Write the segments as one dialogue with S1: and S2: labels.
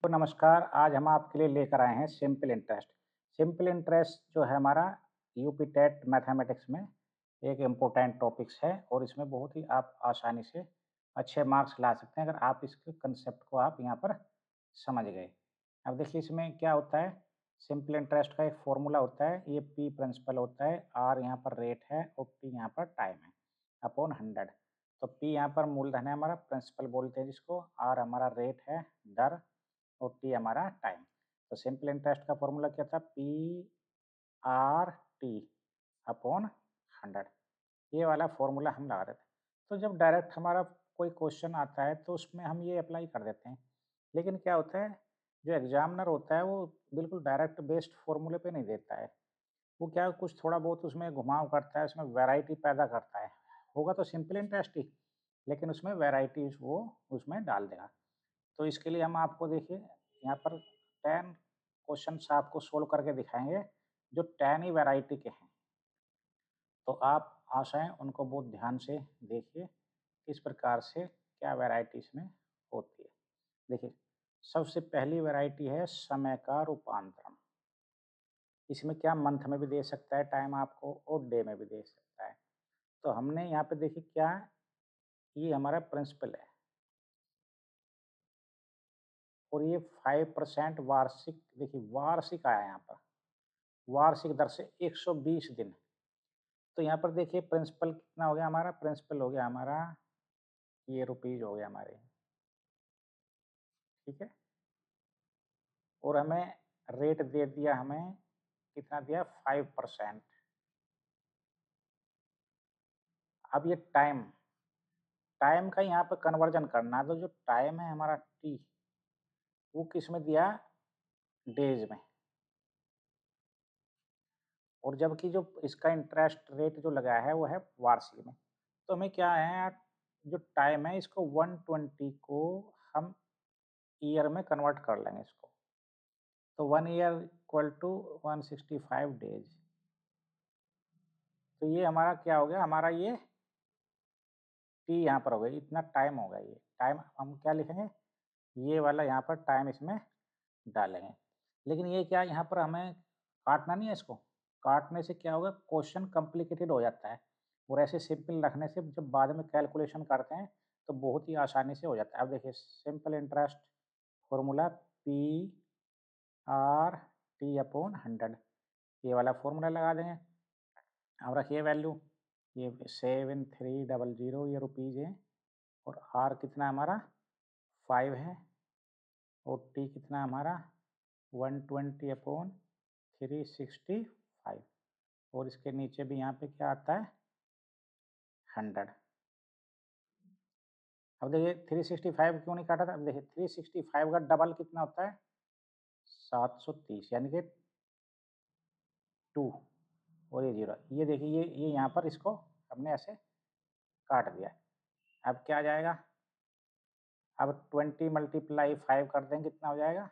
S1: तो नमस्कार, आज हम आपके लिए लेकर आए हैं सिंपल इंटरेस्ट। सिंपल इंटरेस्ट जो है हमारा यूपी टेट मैथमेटिक्स में एक इम्पोर्टेंट टॉपिक्स है और इसमें बहुत ही आप आसानी से अच्छे मार्क्स ला सकते हैं अगर आप इसके कंसेप्ट को आप यहाँ पर समझ गए। अब देखिए इसमें क्या होता है, सिंपल इंटरेस्ट का एक फॉर्मूला होता है, ये पी प्रिंसिपल होता है, आर यहाँ पर रेट है और टी यहाँ पर टाइम है अपॉन 100। तो पी यहाँ पर मूलधन है हमारा, प्रिंसिपल बोलते हैं जिसको, आर हमारा रेट है, दर, और टी हमारा टाइम। तो सिंपल इंटरेस्ट का फॉर्मूला क्या था, पी आर टी अपॉन 100। ये वाला फॉर्मूला हम लगा देते हैं। तो जब डायरेक्ट हमारा कोई क्वेश्चन आता है तो उसमें हम ये अप्लाई कर देते हैं, लेकिन क्या होता है, जो एग्जामिनर होता है वो बिल्कुल डायरेक्ट बेस्ड फॉर्मूले पे नहीं देता है। वो क्या कुछ थोड़ा बहुत उसमें घुमाव करता है, उसमें वैरायटी पैदा करता है। होगा तो सिंपल इंटरेस्ट ही, लेकिन उसमें वैरायटीज वो उसमें डाल देगा। तो इसके लिए हम आपको देखिए यहाँ पर 10 क्वेश्चंस आपको सोल्व करके दिखाएंगे जो 10 ही वैरायटी के हैं। तो आप आशा है उनको बहुत ध्यान से देखिए किस प्रकार से क्या वैरायटी इसमें होती है। देखिए सबसे पहली वैरायटी है समय का रूपांतरण। इसमें क्या मंथ में भी दे सकता है टाइम आपको और डे में भी दे सकता है। तो हमने यहाँ पे देखिए क्या है, ये हमारा प्रिंसिपल है और ये 5% वार्षिक, देखिए वार्षिक आया यहाँ पर, वार्षिक दर से 120 दिन। तो यहाँ पर देखिए प्रिंसिपल कितना हो गया हमारा, प्रिंसिपल हो गया हमारा, ये रुपीज हो गया हमारे, ठीक है। और हमें रेट दे दिया, हमें कितना दिया, 5%। अब ये टाइम, टाइम का यहाँ पर कन्वर्जन करना है। तो जो टाइम है हमारा टी, वो किस में दिया, डेज में। और जबकि जो इसका इंटरेस्ट रेट जो लगा है वो है वार्षिक में। तो हमें क्या है, जो टाइम है इसको 120 को हम ईयर में कन्वर्ट कर लेंगे इसको। तो 1 ईयर इक्वल टू 165 डेज। तो ये हमारा क्या हो गया, हमारा ये टी यहाँ पर हो गया, इतना टाइम होगा। ये टाइम हम क्या लिखेंगे, ये वाला यहाँ पर टाइम इसमें डालेंगे। लेकिन ये क्या, यहाँ पर हमें काटना नहीं है इसको, काटने से क्या होगा, क्वेश्चन कॉम्प्लिकेटेड हो जाता है। और ऐसे सिंपल रखने से जब बाद में कैलकुलेशन करते हैं तो बहुत ही आसानी से हो जाता है। अब देखिए simple interest formula P R T upon 100, ये वाला फॉर्मूला लगा देंगे। अब रखिए वैल्यू, ये 7300 ये रुपीज़ है, और आर कितना हमारा 5 है, और टी कितना हमारा 120 अपॉन 365, और इसके नीचे भी यहाँ पे क्या आता है 100। अब देखिए 365 क्यों नहीं काटा था, अब देखिए 365 का डबल कितना होता है 730, यानी कि 2, और ये 0। ये देखिए ये यहाँ पर इसको हमने ऐसे काट दिया। अब क्या आ जाएगा, अब 20 मल्टीप्लाई 5 कर देंगे कितना हो जाएगा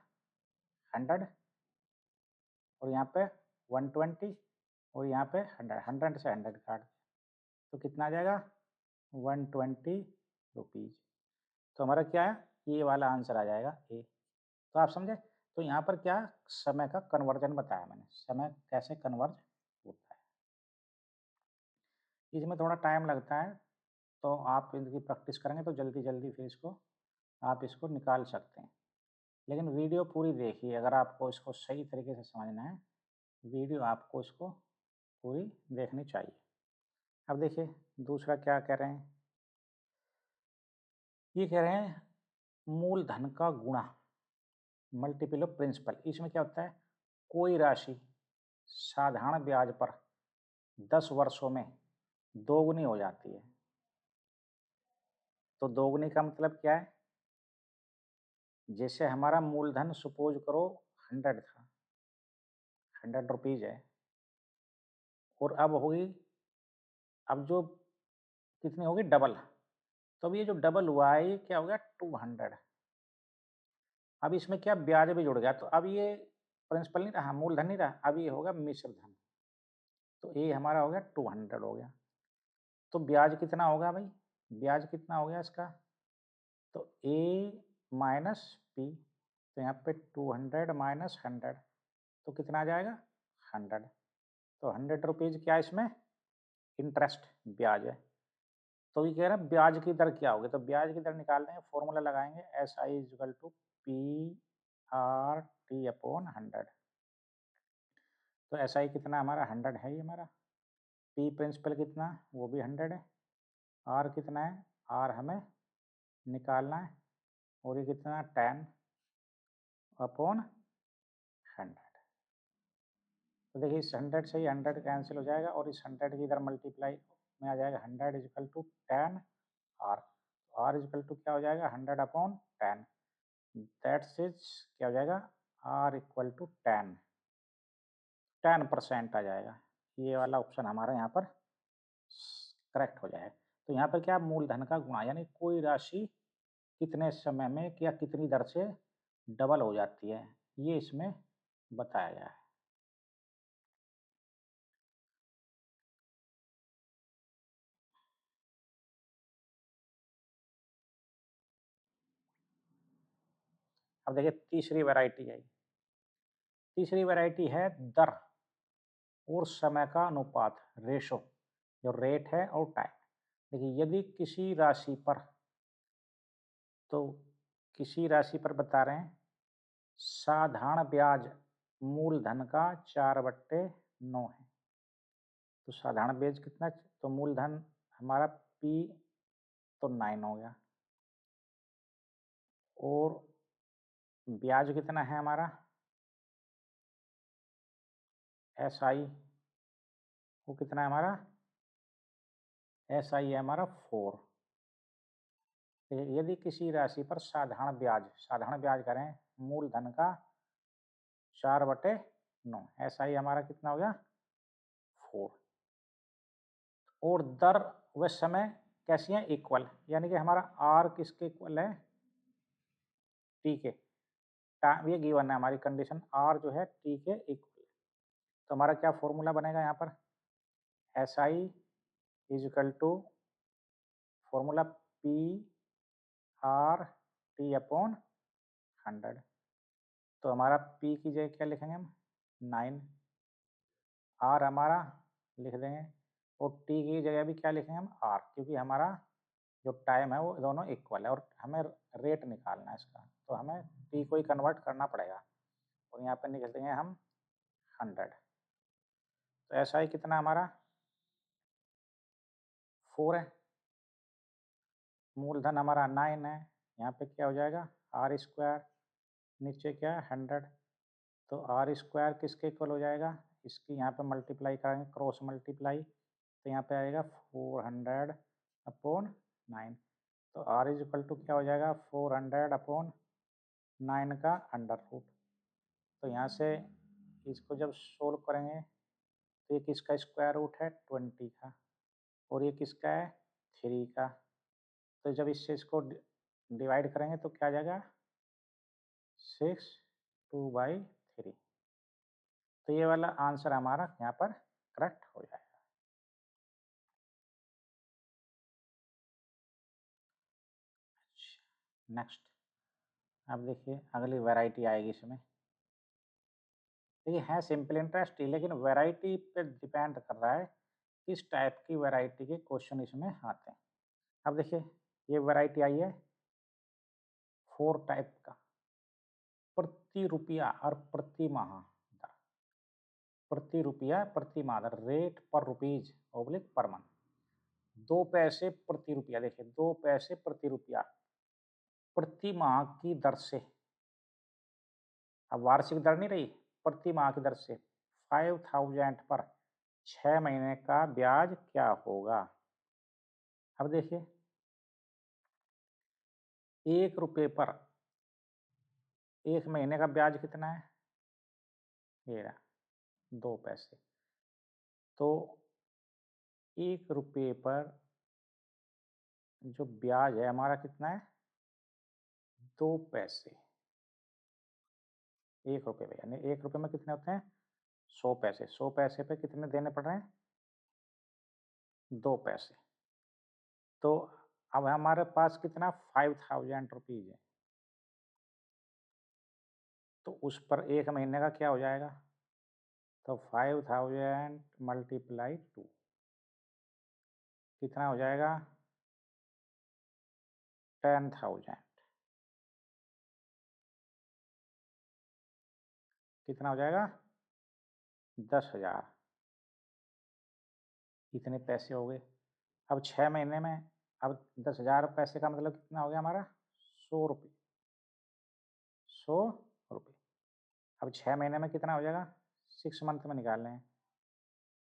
S1: 100, और यहाँ पे 120, और यहाँ पे 100, 100 से 100 काट दिया तो कितना आ जाएगा 120 रुपीज़। तो हमारा क्या है, ये वाला आंसर आ जाएगा ए। तो आप समझे। तो यहाँ पर क्या, समय का कन्वर्जन बताया मैंने, समय कैसे कन्वर्ज होता है। इसमें थोड़ा टाइम लगता है, तो आप इनकी प्रैक्टिस करेंगे तो जल्दी जल्दी फिर इसको आप इसको निकाल सकते हैं। लेकिन वीडियो पूरी देखिए, अगर आपको इसको सही तरीके से समझना है, वीडियो आपको इसको पूरी देखनी चाहिए। अब देखिए दूसरा क्या कह रहे हैं, ये कह रहे हैं मूलधन का गुणा, मल्टीपल ऑफ प्रिंसिपल। इसमें क्या होता है, कोई राशि साधारण ब्याज पर 10 वर्षों में दोगुनी हो जाती है। तो दोगुनी का मतलब क्या है, जैसे हमारा मूलधन सपोज करो 100 था, 100 रुपीज़ है, और अब होगी, अब जो कितनी होगी डबल। तो अब ये जो डबल हुआ है ये क्या हो गया 200। अब इसमें क्या ब्याज भी जुड़ गया, तो अब ये प्रिंसिपल नहीं रहा, मूलधन नहीं रहा, अब ये होगा मिश्र धन। तो ये हमारा हो गया 200 हो गया। तो ब्याज कितना होगा भाई, ब्याज कितना हो गया इसका, तो ए माइनस पी, तो यहाँ पे 200 माइनस 100 तो कितना आ जाएगा 100। तो 100 रुपीज़ क्या इसमें इंटरेस्ट ब्याज है। तो ये कह रहा है ब्याज की दर क्या होगी, तो ब्याज की दर निकालने का फॉर्मूला लगाएंगे S I equal to P R T upon 100। तो एस आई कितना हमारा 100 है, ये हमारा पी प्रिंसिपल कितना वो भी 100 है, आर कितना है आर हमें निकालना है और ये कितना 10 अपॉन 100। तो देखिए इस 100 से ही 100 कैंसिल हो जाएगा और इस 100 की इधर मल्टीप्लाई में आ जाएगा 100 equal to 10 R. R equal to क्या हो जाएगा 100 अपॉन 10, दैट्स इज क्या हो जाएगा आर इक्वल टू 10% आ जाएगा। ये वाला ऑप्शन हमारा यहाँ पर करेक्ट हो जाएगा। तो यहाँ पर क्या मूलधन का गुणा यानी कोई राशि कितने समय में या कितनी दर से डबल हो जाती है, ये इसमें बताया गया है। अब देखिए तीसरी वैरायटी है, तीसरी वैरायटी है दर और समय का अनुपात रेशो, जो रेट है और टाइम। देखिए यदि किसी राशि पर, तो किसी राशि पर बता रहे हैं साधारण ब्याज मूलधन का 4/9 है। तो साधारण ब्याज कितना, तो मूलधन हमारा पी तो 9 हो गया और ब्याज कितना है हमारा एस आई, वो कितना है हमारा एस आई है हमारा 4। यदि किसी राशि पर साधारण ब्याज करें मूलधन का 4/9, एस आई हमारा कितना हो गया 4, और दर व समय कैसी है इक्वल, यानी कि हमारा आर किसके इक्वल है टी के, ये गिवन है हमारी कंडीशन आर जो है टी के इक्वल। तो हमारा क्या फॉर्मूला बनेगा यहाँ पर S I is equal to formula P R T upon 100। तो हमारा P की जगह क्या लिखेंगे हम 9, R हमारा लिख देंगे और T की जगह भी क्या लिखेंगे हम R, क्योंकि हमारा जो टाइम है वो दोनों इक्वल है और हमें रेट निकालना है इसका, तो हमें T को ही कन्वर्ट करना पड़ेगा और यहाँ पे लिख देंगे हम 100। तो ऐसा ही कितना हमारा 4 है, मूलधन हमारा 9 है, यहाँ पे क्या हो जाएगा आर स्क्वायर, नीचे क्या है 100, तो आर स्क्वायर किसके इक्वल हो जाएगा, इसकी यहाँ पे मल्टीप्लाई करेंगे क्रॉस मल्टीप्लाई, तो यहाँ पे आएगा 400 अपॉन 9। तो आर इज इक्वल टू क्या हो जाएगा 400 अपॉन 9 का अंडर रूट। तो यहाँ से इसको जब सोल्व करेंगे तो ये किसका स्क्वायर रूट है 20 का और ये किसका है 3 का। तो जब इससे इसको डिवाइड करेंगे तो क्या आ जाएगा 6 2/3। तो ये वाला आंसर हमारा यहाँ पर करेक्ट हो जाएगा। नेक्स्ट, अब देखिए अगली वैरायटी आएगी इसमें। देखिए है सिंपल इंटरेस्ट ही, लेकिन वैरायटी पे डिपेंड कर रहा है किस टाइप की वैरायटी के क्वेश्चन इसमें आते हैं। अब देखिए ये वैरायटी आई है 4 टाइप का, प्रति रुपया और प्रति माह दर, प्रति रुपया प्रति माह दर, रेट पर रुपीज ऑब्लिक पर मंथ, 2 पैसे प्रति रुपया, देखिए 2 पैसे प्रति रुपया प्रति माह की दर से, अब वार्षिक दर नहीं रही प्रति माह की दर से 5000 पर 6 महीने का ब्याज क्या होगा। अब देखिए 1 रुपये पर 1 महीने का ब्याज कितना है, ये रहा 2 पैसे। तो 1 रुपये पर जो ब्याज है हमारा कितना है 2 पैसे, 1 रुपये पे, यानी 1 रुपये में कितने होते हैं 100 पैसे, 100 पैसे पे कितने देने पड़ रहे हैं 2 पैसे। तो अब हमारे पास कितना 5000 रुपीज है, तो उस पर 1 महीने का क्या हो जाएगा? तो 5000 मल्टीप्लाई 2 कितना हो जाएगा? 10,000 कितना हो जाएगा? 10,000 इतने पैसे हो गए। अब 6 महीने में अब 10,000 पैसे का मतलब कितना हो गया हमारा? 100 रुपये, 100 रुपये। अब 6 महीने में कितना हो जाएगा? 6 मंथ में निकाल लें।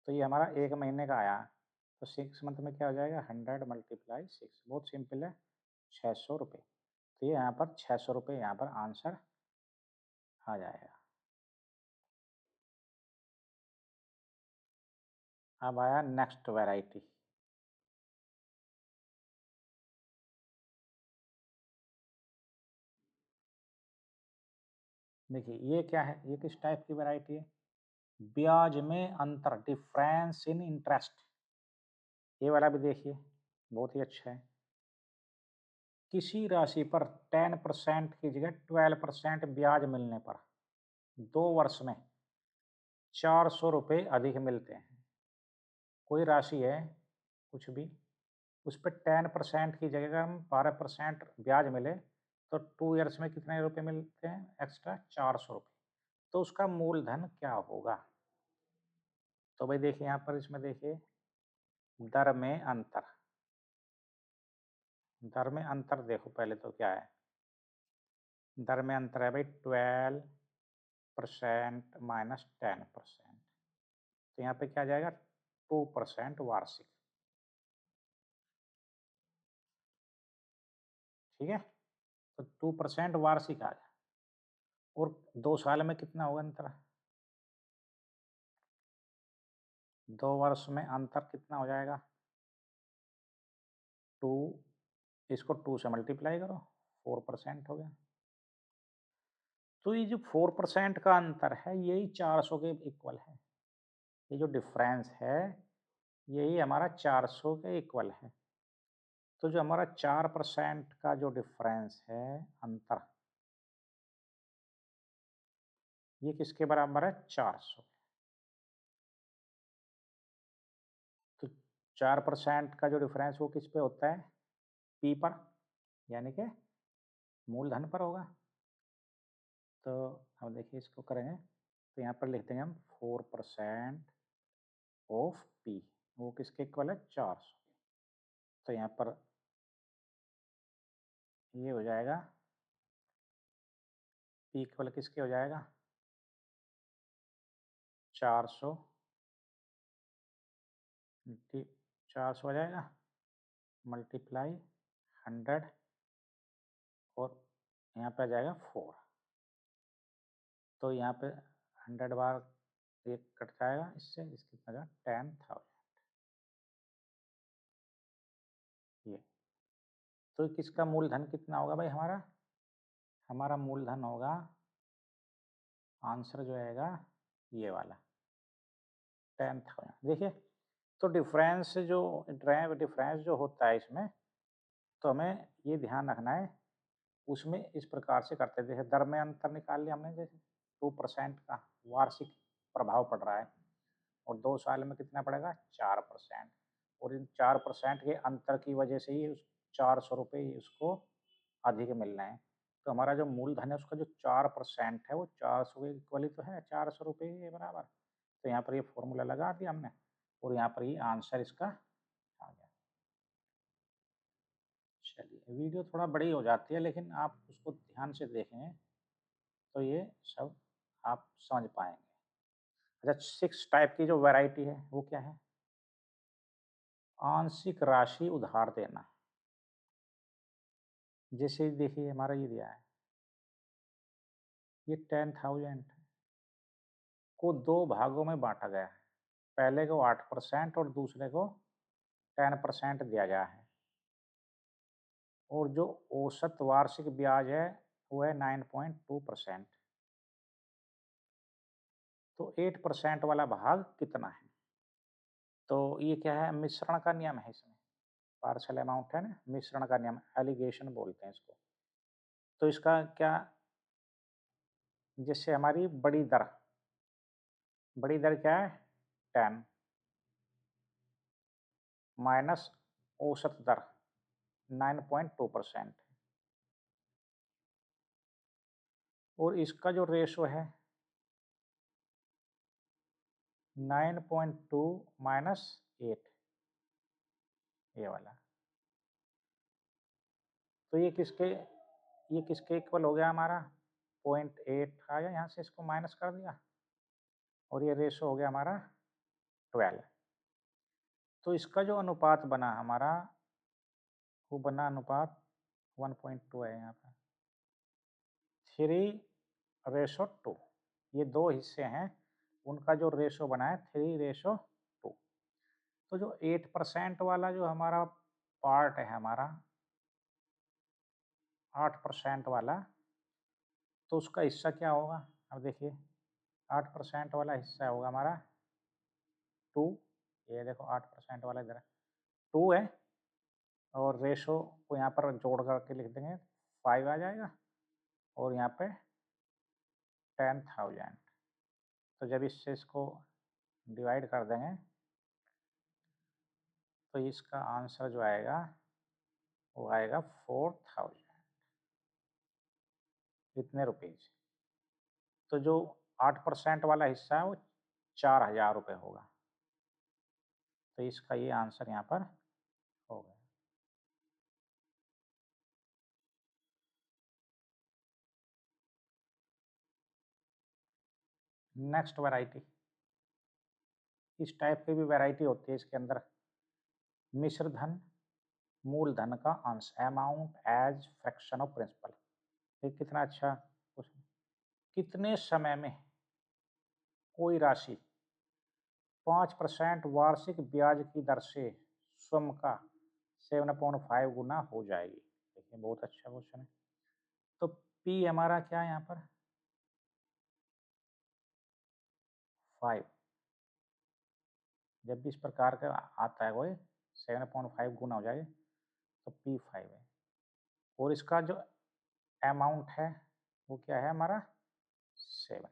S1: तो ये हमारा 1 महीने का आया। तो 6 मंथ में क्या हो जाएगा? 100 मल्टीप्लाई 6 बहुत सिंपल है, 600 रुपये। तो ये यहाँ पर 600 रुपये यहाँ पर आंसर आ जाएगा। अब आया नेक्स्ट वैरायटी। देखिए ये क्या है? ये किस टाइप की वैरायटी है? ब्याज में अंतर, डिफरेंस इन इंटरेस्ट। ये वाला भी देखिए, बहुत ही अच्छा है। किसी राशि पर 10% की जगह 12% ब्याज मिलने पर 2 वर्ष में 400 रुपये अधिक मिलते हैं। कोई राशि है, कुछ भी, उस पे 10% की जगह अगर हम 12% ब्याज मिले तो 2 ईयर्स में कितने रुपए मिलते हैं? एक्स्ट्रा 400 रुपये। तो उसका मूलधन क्या होगा? तो भाई देखिए यहाँ पर, इसमें देखिए दर में अंतर। दर में अंतर देखो पहले तो क्या है? दर में अंतर है भाई 12% माइनस 10%। तो यहाँ पे क्या आ जाएगा? 2% वार्षिक। ठीक है, तो 2% वार्षिक आ गया। और 2 साल में कितना होगा अंतर? 2 वर्ष में अंतर कितना हो जाएगा? 2, इसको 2 से मल्टीप्लाई करो, 4% हो गया। तो ये जो 4% का अंतर है यही 400 के इक्वल है। ये जो डिफरेंस है यही हमारा 400 के इक्वल है। तो जो हमारा 4% का जो डिफरेंस है, अंतर, ये किसके बराबर है? 400। तो 4% का जो डिफरेंस वो किस पे होता है? पी पर, यानी कि मूलधन पर होगा। तो अब देखिए इसको करेंगे तो यहाँ पर लिख देंगे हम 4% ऑफ पी, वो किसके इक्वल है? 400। तो यहाँ पर ये हो जाएगा, पी इक्वल किसके हो जाएगा? 400, 400 हो जाएगा मल्टीप्लाई 100 और यहाँ पे आ जाएगा 4। तो यहाँ पे 100 बार ये कट जाएगा, इससे इसकी जगह 10,000 ये। तो किसका मूलधन कितना होगा भाई हमारा? हमारा मूलधन होगा, आंसर जो आएगा ये वाला 10,000। देखिए, तो डिफरेंस जो होता है इसमें, तो हमें ये ध्यान रखना है, उसमें इस प्रकार से करते थे। दर में अंतर निकाल लिया हमने, जैसे 2% का वार्षिक प्रभाव पड़ रहा है और 2 साल में कितना पड़ेगा? 4%। और इन 4% के अंतर की वजह से ही उस 400 रुपये उसको अधिक मिल रहे हैं। तो हमारा जो मूलधन है उसका जो 4% है वो 400 के इक्वल ही तो है, 400 रुपये के बराबर। तो यहाँ पर ये फॉर्मूला लगा दिया हमने और यहाँ पर ये आंसर इसका आ गया। चलिए, वीडियो थोड़ा बड़ी हो जाती है लेकिन आप उसको ध्यान से देखें तो ये सब आप समझ पाएंगे। अच्छा, 6 टाइप की जो वैरायटी है वो क्या है? आंशिक राशि उधार देना। जैसे देखिए हमारा ये दिया है, ये 10,000 को 2 भागों में बांटा गया है। पहले को 8% और दूसरे को 10% दिया गया है। और जो औसत वार्षिक ब्याज है वो है 9.2%। तो 8% वाला भाग कितना है? तो ये क्या है? मिश्रण का नियम है इसमें। पार्शियल अमाउंट है ना, मिश्रण का नियम, एलिगेशन बोलते हैं इसको। तो इसका क्या जिससे हमारी बड़ी दर क्या है 10 माइनस औसत दर 9.2% और इसका जो रेशो है 9.2 माइनस 8 ये वाला। तो ये किसके इक्वल हो गया हमारा 0.8 आया, यहाँ से इसको माइनस कर दिया और ये रेशो हो गया हमारा 12। तो इसका जो अनुपात बना हमारा वो बना अनुपात 1.2 है यहाँ पर 3:2। ये दो हिस्से हैं, उनका जो रेशो बना है 3:2। तो जो 8% वाला जो हमारा पार्ट है हमारा 8% वाला, तो उसका हिस्सा क्या होगा? अब देखिए 8% वाला हिस्सा होगा हमारा 2। ये देखो 8% वाला इधर 2 है और रेशो को यहाँ पर जोड़ करके लिख देंगे 5 आ जाएगा और यहाँ पे 10,000। तो जब इससे इसको डिवाइड कर देंगे तो इसका आंसर जो आएगा वो आएगा 4,000 इतने रुपीज। तो जो 8% वाला हिस्सा है वो 4,000 रुपये होगा। तो इसका ये आंसर यहाँ पर हो गया। नेक्स्ट वैरायटी, इस टाइप की भी वैरायटी होती है इसके अंदर। मिश्र धन मूलधन का अंश amount as fraction of principal. ये कितना अच्छा क्वेश्चन। कितने समय में कोई राशि 5% वार्षिक ब्याज की दर से स्वयं का 7.5 गुना हो जाएगी? देखिए बहुत अच्छा क्वेश्चन है। तो पी हमारा क्या है यहाँ पर 5। जब भी इस प्रकार का आता है कोई 7.5 गुना हो जाए तो पी 5 है। और इसका जो अमाउंट है वो क्या है हमारा 7।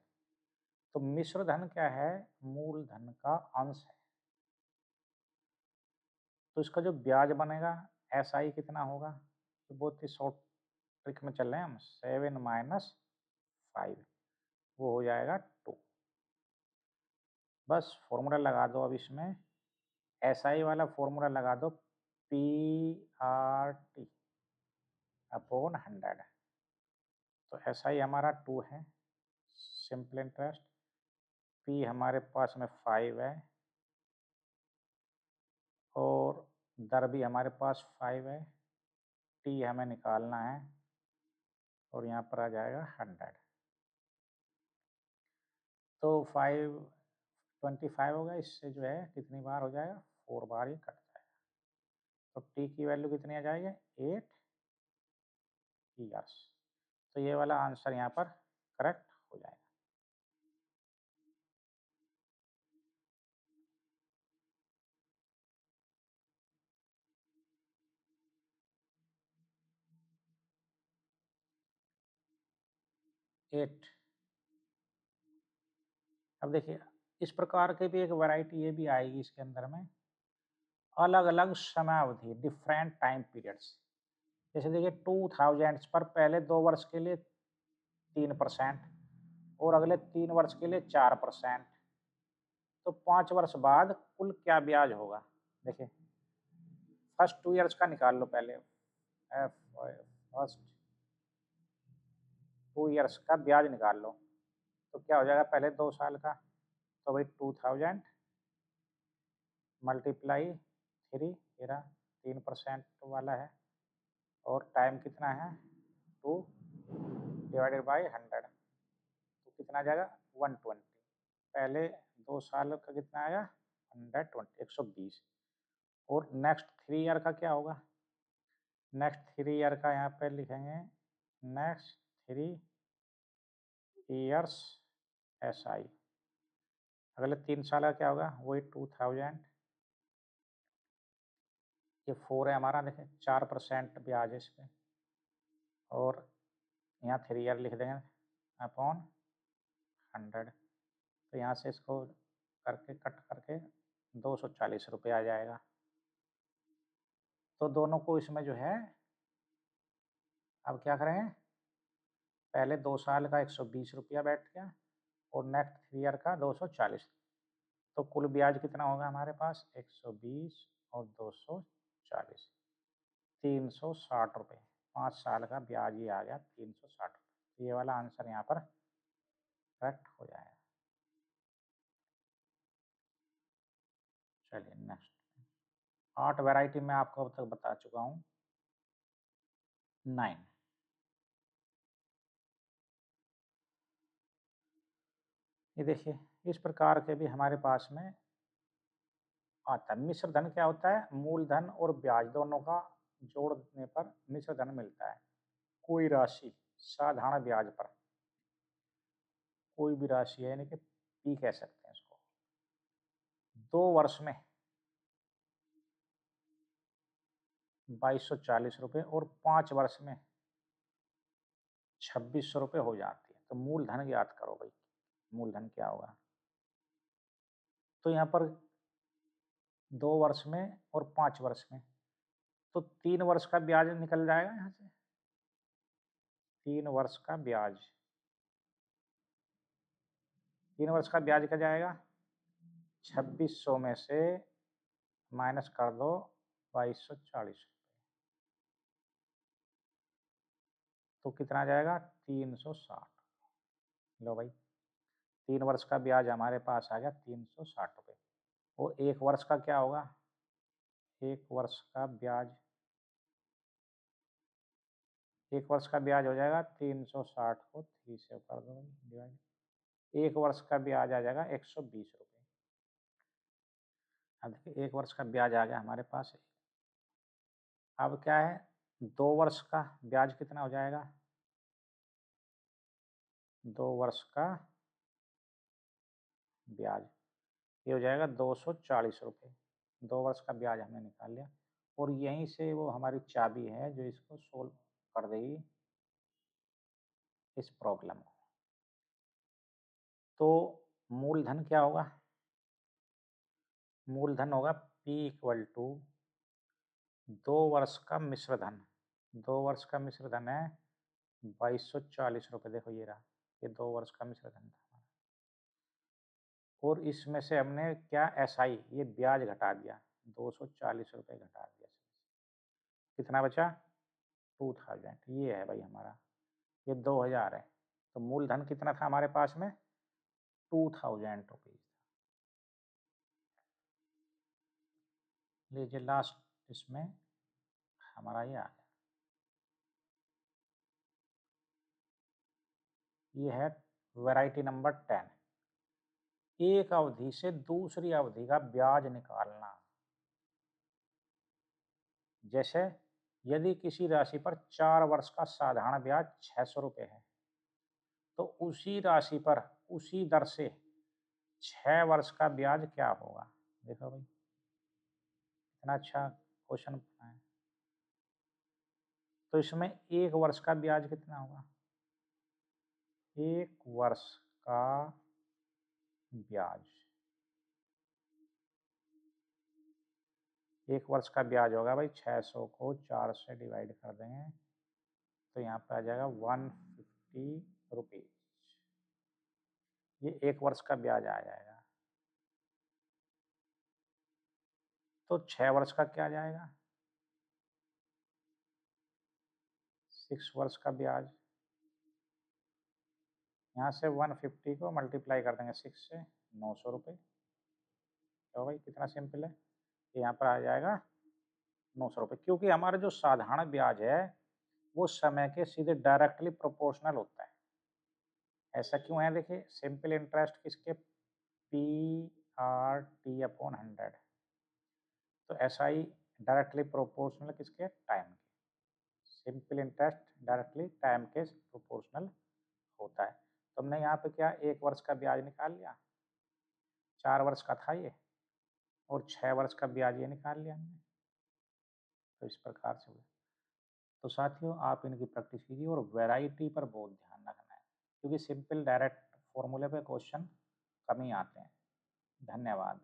S1: तो मिश्र धन क्या है मूलधन का अंश है। तो इसका जो ब्याज बनेगा एसआई कितना होगा? तो बहुत ही शॉर्ट ट्रिक में चल रहे हैं हम। 7 माइनस 5 वो हो जाएगा 2। बस फॉर्मूला लगा दो अब इसमें, एसआई वाला फॉर्मूला लगा दो पी आर टी अपॉन 100। तो एसआई हमारा 2 है सिंपल इंटरेस्ट, पी हमारे पास में 5 है और दर भी हमारे पास 5 है, टी हमें निकालना है और यहाँ पर आ जाएगा 100। तो 5 25 होगा, इससे जो है कितनी बार हो जाएगा 4 बार ही कट जाएगा। तो टी की वैल्यू कितनी आ जाएगी 8 ईयर्स। तो ये वाला आंसर यहाँ पर करेक्ट हो जाएगा। एट। अब देखिए इस प्रकार के भी एक वैरायटी ये भी आएगी इसके अंदर में, अलग अलग समयावधि डिफरेंट टाइम पीरियड्स। जैसे देखिए 2000 पर पहले 2 वर्ष के लिए 3% और अगले 3 वर्ष के लिए 4%। तो 5 वर्ष बाद कुल क्या ब्याज होगा? देखिए फर्स्ट 2 इयर्स का निकाल लो पहले, फर्स्ट 2 इयर्स का ब्याज निकाल लो। तो क्या हो जाएगा पहले 2 साल का? तो भाई 2000 मल्टीप्लाई 3, तेरा 3% वाला है और टाइम कितना है 2 डिवाइडेड बाई 100। तो कितना आ जाएगा 120। पहले 2 साल का कितना आया 120 120। और नेक्स्ट 3 ईयर का क्या होगा? नेक्स्ट 3 ईयर का यहाँ पे लिखेंगे नेक्स्ट 3 ईयर्स एस आई। अगले 3 साल का क्या होगा वही 2000। ये 4 है हमारा, देखें 4% ब्याज है इस पर और यहाँ 3 ईयर लिख देंगे अपॉन 100, तो यहाँ से इसको करके कट करके 240 रुपये आ जाएगा। तो दोनों को इसमें जो है अब क्या करें, पहले 2 साल का 120 रुपया बैठ गया और नेक्स्ट ईयर का 240, तो कुल ब्याज कितना होगा हमारे पास 120 और 240, 360 रुपये। 5 साल का ब्याज ये आ गया 360 रुपये। ये वाला आंसर यहाँ पर करेक्ट हो जाएगा। चलिए नेक्स्ट, 8 वैरायटी मैं आपको अब तक बता चुका हूँ। 9, ये देखिए इस प्रकार के भी हमारे पास में आता है। मिश्र धन क्या होता है, मूलधन और ब्याज दोनों का जोड़ने पर मिश्र धन मिलता है। कोई राशि साधारण ब्याज पर, कोई भी राशि है यानी कि पी कह सकते हैं इसको, 2 वर्ष में 2240 रुपये और 5 वर्ष में 2600 रुपये हो जाती है। तो मूलधन ज्ञात करो भाई, मूलधन क्या होगा। तो यहाँ पर 2 वर्ष में और 5 वर्ष में, तो 3 वर्ष का ब्याज निकल जाएगा यहाँ से। 3 वर्ष का ब्याज, 3 वर्ष का ब्याज क्या जाएगा, 2600 में से माइनस कर दो 2240, तो कितना आ जाएगा 360। लो भाई 3 वर्ष का ब्याज हमारे पास आ गया 360 रुपये। और 1 वर्ष का क्या होगा, 1 वर्ष का ब्याज, 1 वर्ष का ब्याज हो जाएगा 360 को 3 से कर दो डिवाइड, 1 वर्ष का ब्याज आ जाएगा 120 रुपये। अब देखिए 1 वर्ष का ब्याज आ गया हमारे पास। अब क्या है, 2 वर्ष का ब्याज कितना हो जाएगा, 2 वर्ष का ब्याज ये हो जाएगा 240 रुपये। 2 वर्ष का ब्याज हमने निकाल लिया और यहीं से वो हमारी चाबी है जो इसको सोल्व कर देगी इस प्रॉब्लम को। तो मूलधन क्या होगा, मूलधन होगा P इक्वल टू 2 वर्ष का मिश्र धन। 2 वर्ष का मिश्र धन है 2240 रुपये। देखो ये रहा, ये 2 वर्ष का मिश्र धन था हमारा। और इसमें से हमने क्या SI ये ब्याज घटा दिया, 240 रुपये घटा दिया, कितना बचा 2000। ये है भाई हमारा, ये 2000 है। तो मूलधन कितना था हमारे पास में 2000 रुपीज। लीजिए लास्ट इसमें हमारा ये आ गया। ये है वैरायटी नंबर 10, एक अवधि से दूसरी अवधि का ब्याज निकालना। जैसे यदि किसी राशि पर 4 वर्ष का साधारण ब्याज 600 रुपये है, तो उसी राशि पर उसी दर से 6 वर्ष का ब्याज क्या होगा। देखो भाई इतना अच्छा क्वेश्चन है। तो इसमें 1 वर्ष का ब्याज कितना होगा, 1 वर्ष का ब्याज, 1 वर्ष का ब्याज होगा भाई 600 को 4 से डिवाइड कर देंगे तो यहाँ पे आ जाएगा 150 रुपीज। ये 1 वर्ष का ब्याज आ जाएगा। तो 6 वर्ष का क्या जाएगा, 6 वर्ष का ब्याज, यहाँ से 150 को मल्टीप्लाई कर देंगे 6 से, 900 रुपये। तो भाई कितना सिंपल है, यहाँ पर आ जाएगा 900 रुपये। क्योंकि हमारा जो साधारण ब्याज है वो समय के सीधे डायरेक्टली प्रोपोर्शनल होता है। ऐसा क्यों है, देखिए सिंपल इंटरेस्ट किसके PRT/100, तो SI डायरेक्टली प्रोपोर्शनल किसके, टाइम के। सिंपल इंटरेस्ट डायरेक्टली टाइम के प्रोपोर्शनल होता है। तो हमने यहाँ पे क्या 1 वर्ष का ब्याज निकाल लिया, 4 वर्ष का था ये, और 6 वर्ष का ब्याज ये निकाल लिया हमने। तो इस प्रकार से हुआ। तो साथियों आप इनकी प्रैक्टिस कीजिए और वैरायटी पर बहुत ध्यान रखना है, क्योंकि सिंपल डायरेक्ट फॉर्मूले पे क्वेश्चन कम ही आते हैं। धन्यवाद।